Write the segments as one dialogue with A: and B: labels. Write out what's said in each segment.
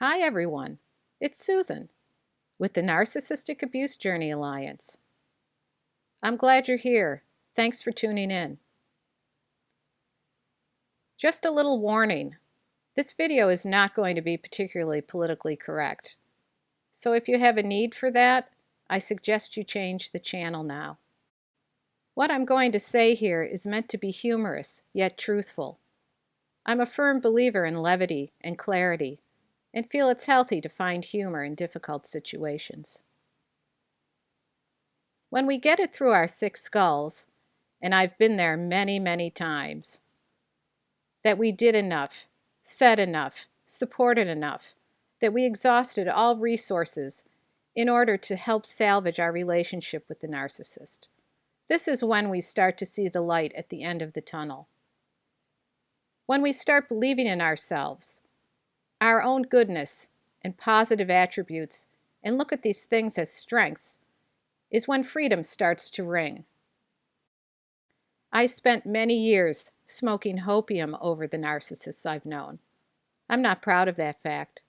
A: Hi everyone, it's Susan with the Narcissistic Abuse Journey Alliance. I'm glad you're here. Thanks for tuning in. Just a little warning, this video is not going to be particularly politically correct. So if you have a need for that, I suggest you change the channel now. What I'm going to say here is meant to be humorous, yet truthful. I'm a firm believer in levity and clarity, and feel it's healthy to find humor in difficult situations. When we get it through our thick skulls, and I've been there many, many times, that we did enough, said enough, supported enough, that we exhausted all resources in order to help salvage our relationship with the narcissist. This is when we start to see the light at the end of the tunnel. When we start believing in ourselves, our own goodness and positive attributes, and look at these things as strengths, is when freedom starts to ring. I spent many years smoking HOPIUM over the narcissists I've known. I'm not proud of that fact.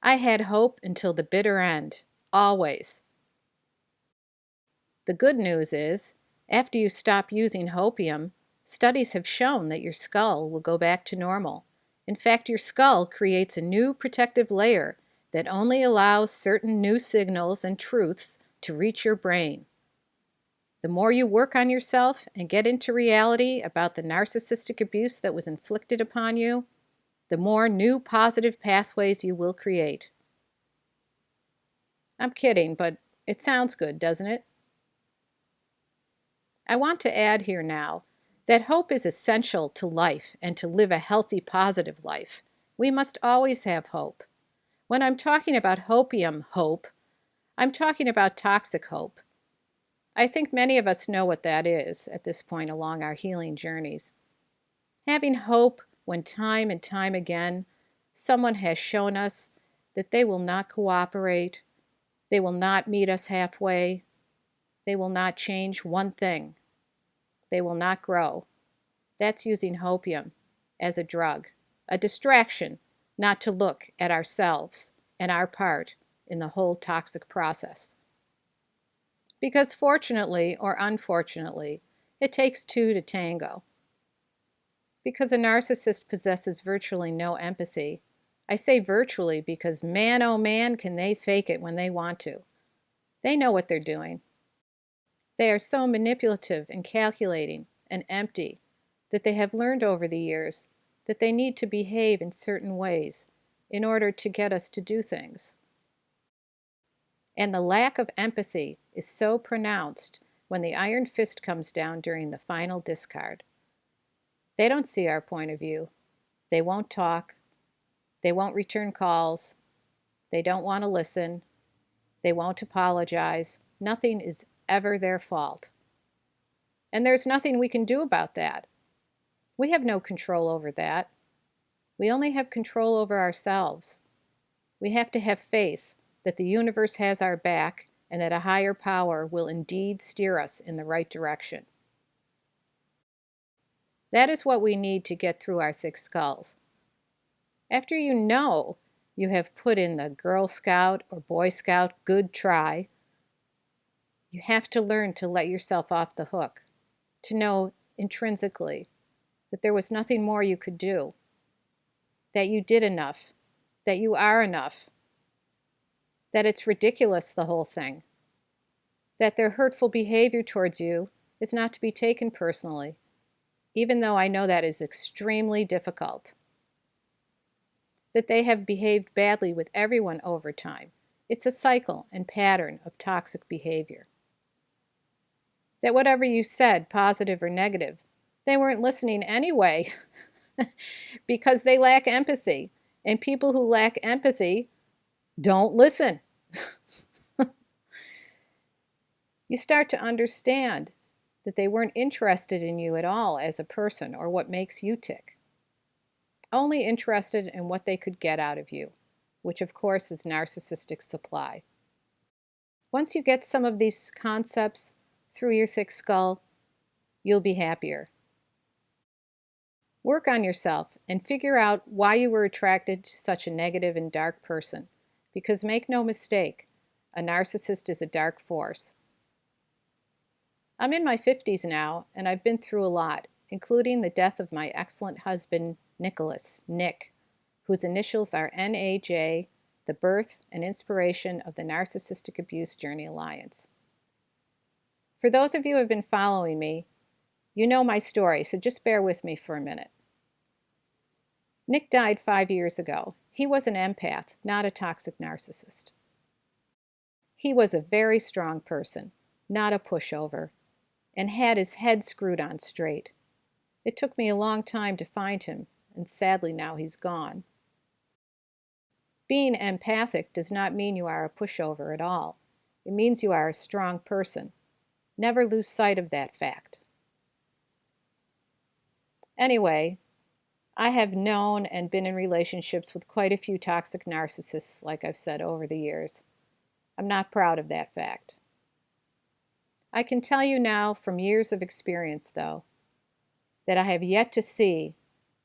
A: I had hope until the bitter end, always. The good news is, after you stop using HOPIUM, studies have shown that your skull will go back to normal. In fact, your skull creates a new protective layer that only allows certain new signals and truths to reach your brain. The more you work on yourself and get into reality about the narcissistic abuse that was inflicted upon you, the more new positive pathways you will create. I'm kidding, but it sounds good, doesn't it? I want to add here now that hope is essential to life and to live a healthy, positive life. We must always have hope. When I'm talking about HOPIUM hope, I'm talking about toxic hope. I think many of us know what that is at this point along our healing journeys. Having hope when time and time again someone has shown us that they will not cooperate, they will not meet us halfway, they will not change one thing, they will not grow. That's using HOPIUM as a drug, a distraction not to look at ourselves and our part in the whole toxic process. Because fortunately or unfortunately, it takes two to tango. Because a narcissist possesses virtually no empathy. I say virtually because man, oh man, can they fake it when they want to. They know what they're doing. They are so manipulative and calculating and empty that they have learned over the years that they need to behave in certain ways in order to get us to do things. And the lack of empathy is so pronounced when the iron fist comes down during the final discard. They don't see our point of view. They won't talk. They won't return calls. They don't want to listen. They won't apologize. Nothing is ever their fault. And there's nothing we can do about that. We have no control over that. We only have control over ourselves. We have to have faith that the universe has our back and that a higher power will indeed steer us in the right direction. That is what we need to get through our thick skulls. After you know you have put in the Girl Scout or Boy Scout good try, you have to learn to let yourself off the hook, to know intrinsically that there was nothing more you could do, that you did enough, that you are enough, that it's ridiculous, the whole thing, that their hurtful behavior towards you is not to be taken personally, even though I know that is extremely difficult, that they have behaved badly with everyone over time. It's a cycle and pattern of toxic behavior. That whatever you said, positive or negative, they weren't listening anyway because they lack empathy. And people who lack empathy don't listen. You start to understand that they weren't interested in you at all as a person or what makes you tick. Only interested in what they could get out of you, which of course is narcissistic supply. Once you get some of these concepts through your thick skull, you'll be happier. Work on yourself and figure out why you were attracted to such a negative and dark person. Because make no mistake, a narcissist is a dark force. I'm in my 50s now, and I've been through a lot, including the death of my excellent husband, Nick, whose initials are NAJ, the birth and inspiration of the Narcissistic Abuse Journey Alliance. For those of you who have been following me, you know my story, so just bear with me for a minute. Nick died 5 years ago. He was an empath, not a toxic narcissist. He was a very strong person, not a pushover, and had his head screwed on straight. It took me a long time to find him, and sadly now he's gone. Being empathic does not mean you are a pushover at all. It means you are a strong person. Never lose sight of that fact. Anyway, I have known and been in relationships with quite a few toxic narcissists, like I've said, over the years. I'm not proud of that fact. I can tell you now from years of experience, though, that I have yet to see,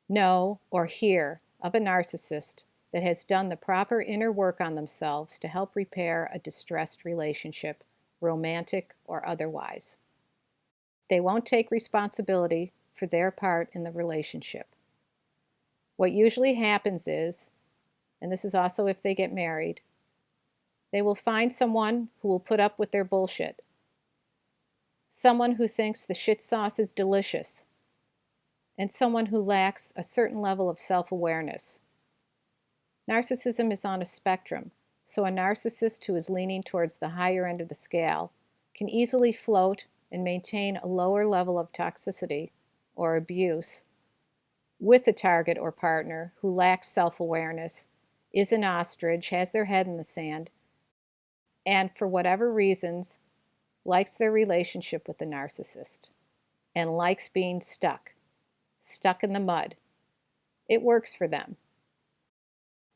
A: know, or hear of a narcissist that has done the proper inner work on themselves to help repair a distressed relationship, romantic or otherwise. They won't take responsibility for their part in the relationship. What usually happens is, and this is also if they get married, they will find someone who will put up with their bullshit. Someone who thinks the shit sauce is delicious, and someone who lacks a certain level of self-awareness. Narcissism is on a spectrum, so a narcissist who is leaning towards the higher end of the scale can easily float and maintain a lower level of toxicity or abuse with a target or partner who lacks self-awareness, is an ostrich, has their head in the sand, and for whatever reasons, likes their relationship with the narcissist and likes being stuck in the mud. It works for them.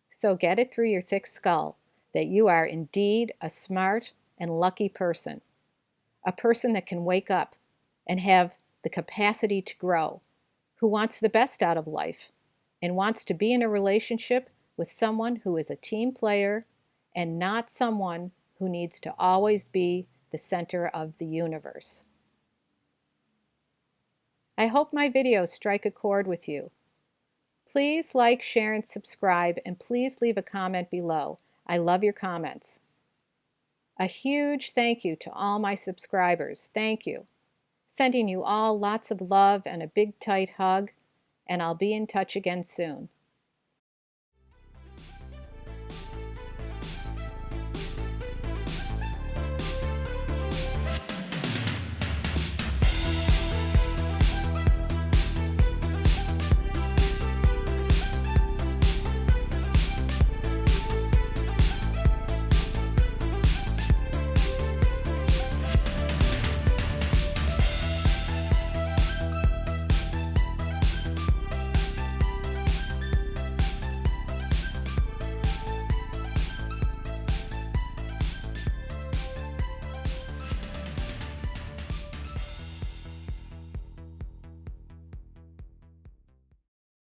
A: So get it through your thick skull that you are indeed a smart and lucky person, a person that can wake up and have the capacity to grow, who wants the best out of life and wants to be in a relationship with someone who is a team player and not someone who needs to always be the center of the universe. I hope my videos strike a chord with you. Please like, share, and subscribe, and please leave a comment below. I love your comments. A huge thank you to all my subscribers. Thank you. Sending you all lots of love and a big tight hug, and I'll be in touch again soon.